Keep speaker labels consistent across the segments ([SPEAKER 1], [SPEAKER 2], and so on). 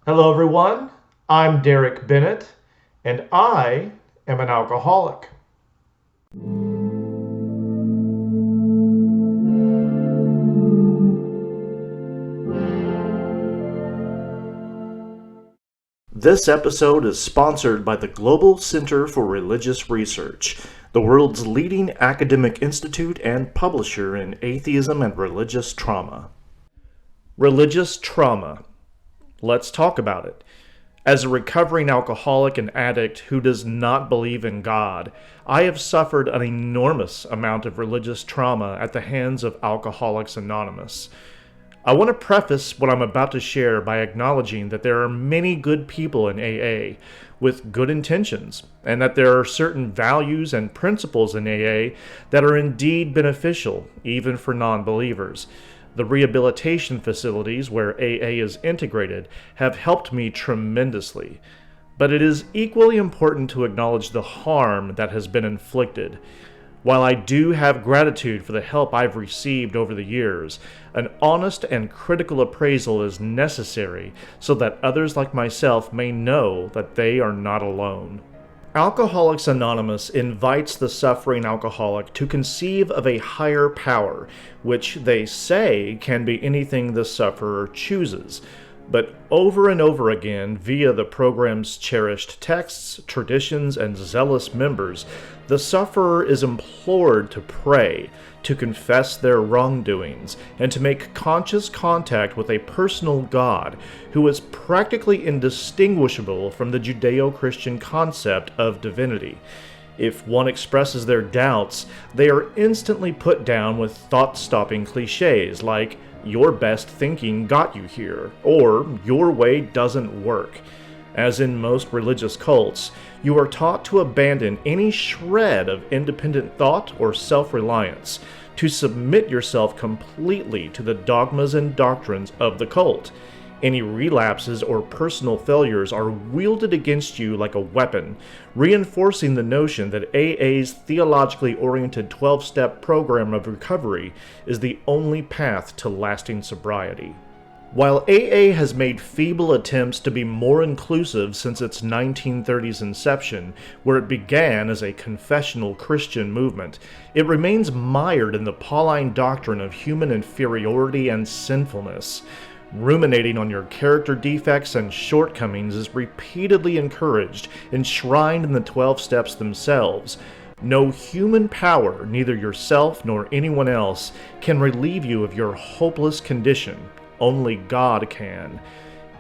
[SPEAKER 1] Hello, everyone. I'm Derek Bennett, and I am an alcoholic. This episode is sponsored by the Global Center for Religious Research, the world's leading academic institute and publisher in atheism and religious trauma. Religious trauma. Let's talk about it. As a recovering alcoholic and addict who does not believe in God, I have suffered an enormous amount of religious trauma at the hands of Alcoholics Anonymous. I want to preface what I'm about to share by acknowledging that there are many good people in AA with good intentions, and that there are certain values and principles in AA that are indeed beneficial, even for non-believers. The rehabilitation facilities where AA is integrated have helped me tremendously. But it is equally important to acknowledge the harm that has been inflicted. While I do have gratitude for the help I've received over the years, an honest and critical appraisal is necessary so that others like myself may know that they are not alone. Alcoholics Anonymous invites the suffering alcoholic to conceive of a higher power, which they say can be anything the sufferer chooses. But over and over again, via the program's cherished texts, traditions, and zealous members, the sufferer is implored to pray, to confess their wrongdoings, and to make conscious contact with a personal God who is practically indistinguishable from the Judeo-Christian concept of divinity. If one expresses their doubts, they are instantly put down with thought-stopping cliches like, "Your best thinking got you here," or "Your way doesn't work." As in most religious cults, you are taught to abandon any shred of independent thought or self-reliance, to submit yourself completely to the dogmas and doctrines of the cult. Any relapses or personal failures are wielded against you like a weapon, reinforcing the notion that AA's theologically oriented 12-step program of recovery is the only path to lasting sobriety. While AA has made feeble attempts to be more inclusive since its 1930s inception, where it began as a confessional Christian movement, it remains mired in the Pauline doctrine of human inferiority and sinfulness. Ruminating on your character defects and shortcomings is repeatedly encouraged, enshrined in the 12 steps themselves. No human power, neither yourself nor anyone else, can relieve you of your hopeless condition. Only God can.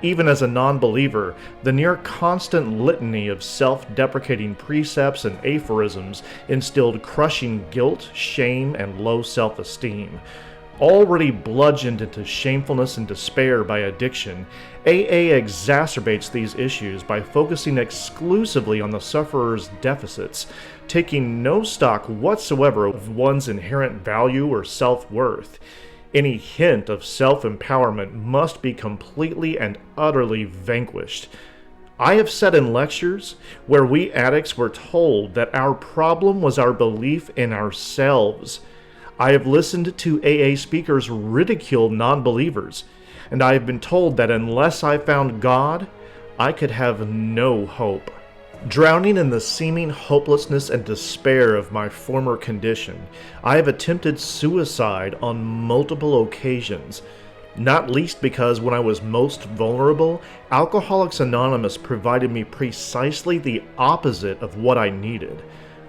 [SPEAKER 1] Even as a non-believer, the near constant litany of self-deprecating precepts and aphorisms instilled crushing guilt, shame, and low self-esteem. Already bludgeoned into shamefulness and despair by addiction, AA exacerbates these issues by focusing exclusively on the sufferer's deficits, taking no stock whatsoever of one's inherent value or self-worth. Any hint of self-empowerment must be completely and utterly vanquished. I have sat in lectures where we addicts were told that our problem was our belief in ourselves. I have listened to AA speakers ridicule non-believers, and I have been told that unless I found God, I could have no hope. Drowning in the seeming hopelessness and despair of my former condition, I have attempted suicide on multiple occasions, not least because when I was most vulnerable, Alcoholics Anonymous provided me precisely the opposite of what I needed.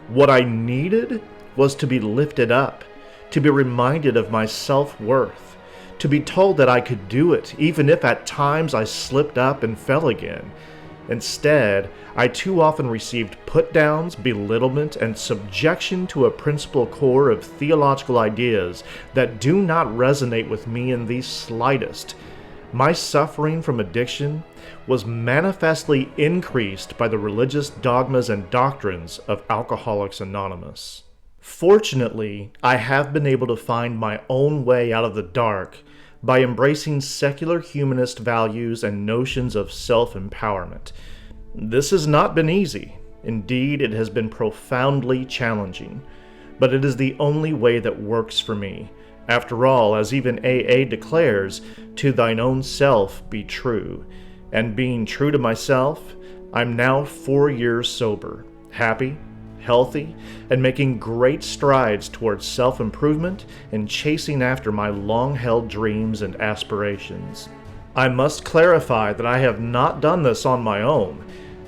[SPEAKER 1] What I needed was to be lifted up, to be reminded of my self-worth, to be told that I could do it, even if at times I slipped up and fell again. Instead, I too often received put-downs, belittlement, and subjection to a principal core of theological ideas that do not resonate with me in the slightest. My suffering from addiction was manifestly increased by the religious dogmas and doctrines of Alcoholics Anonymous. Fortunately, I have been able to find my own way out of the dark by embracing secular humanist values and notions of self-empowerment. This has not been easy. Indeed, it has been profoundly challenging. But it is the only way that works for me. After all, as even AA declares, to thine own self be true. And being true to myself, I'm now 4 years sober, happy, healthy, and making great strides towards self-improvement and chasing after my long-held dreams and aspirations. I must clarify that I have not done this on my own.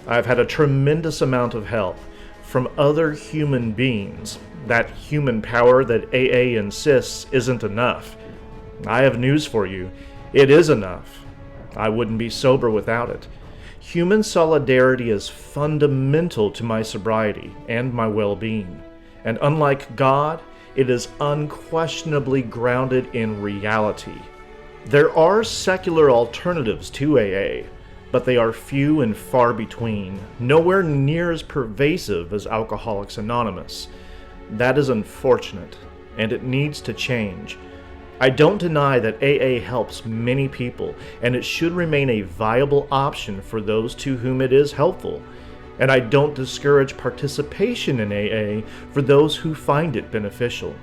[SPEAKER 1] I've had a tremendous amount of help from other human beings. That human power that AA insists isn't enough. I have news for you. It is enough. I wouldn't be sober without it. Human solidarity is fundamental to my sobriety and my well-being. And unlike God, it is unquestionably grounded in reality. There are secular alternatives to AA, but they are few and far between, nowhere near as pervasive as Alcoholics Anonymous. That is unfortunate, and it needs to change. I don't deny that AA helps many people, and it should remain a viable option for those to whom it is helpful. And I don't discourage participation in AA for those who find it beneficial.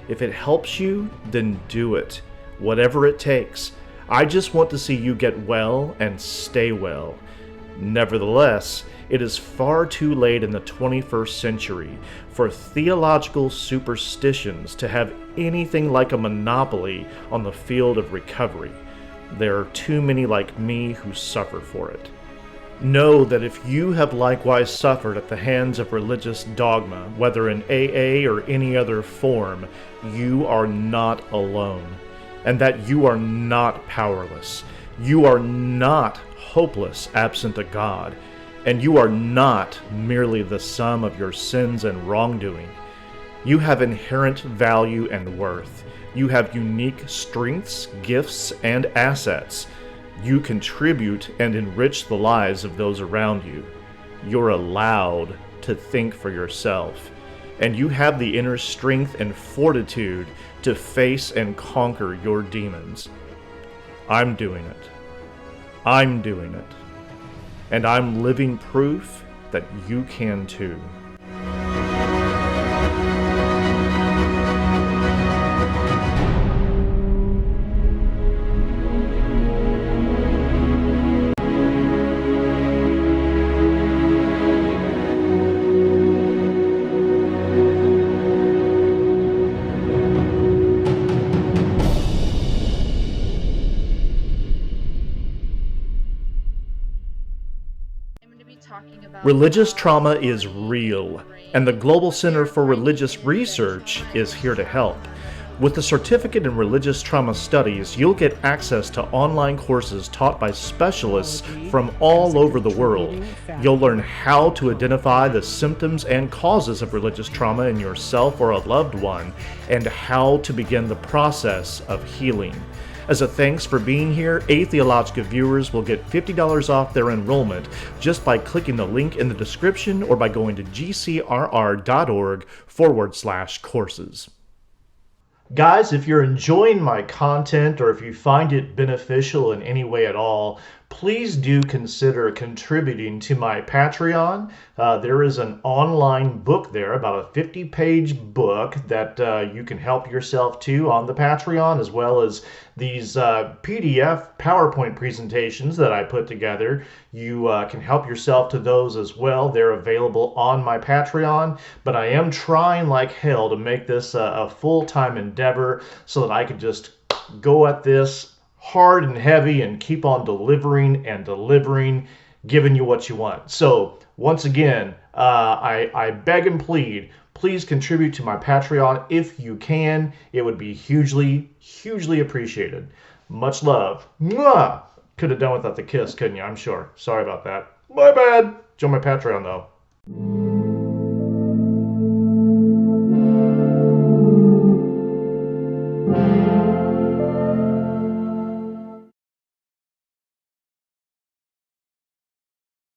[SPEAKER 1] If it helps you, then do it, whatever it takes. I just want to see you get well and stay well. Nevertheless, it is far too late in the 21st century for theological superstitions to have anything like a monopoly on the field of recovery. There are too many like me who suffer for it. Know that if you have likewise suffered at the hands of religious dogma, whether in AA or any other form, you are not alone, and that you are not powerless. You are not hopeless absent a God, and you are not merely the sum of your sins and wrongdoing. You have inherent value and worth. You have unique strengths, gifts, and assets. You contribute and enrich the lives of those around you. You're allowed to think for yourself, and you have the inner strength and fortitude to face and conquer your demons. I'm doing it. I'm doing it. And I'm living proof that you can too. Religious trauma is real, and the Global Center for Religious Research is here to help. With the Certificate in Religious Trauma Studies, you'll get access to online courses taught by specialists from all over the world. You'll learn how to identify the symptoms and causes of religious trauma in yourself or a loved one, and how to begin the process of healing. As a thanks for being here, Atheologica viewers will get $50 off their enrollment just by clicking the link in the description or by going to gcrr.org/courses. Guys, if you're enjoying my content or if you find it beneficial in any way at all, please do consider contributing to my Patreon. There is an online book there, about a 50-page book that you can help yourself to on the Patreon, as well as these PDF PowerPoint presentations that I put together. You can help yourself to those as well. They're available on my Patreon, but I am trying like hell to make this a full-time endeavor so that I could just go at this hard and heavy and keep on delivering and delivering, giving you what you want. So once again, I beg and plead, please contribute to my Patreon if you can. It would be hugely, hugely appreciated. Much love. Mwah! Could have done without the kiss, couldn't you? I'm sure. Sorry about that. My bad. Join my Patreon though.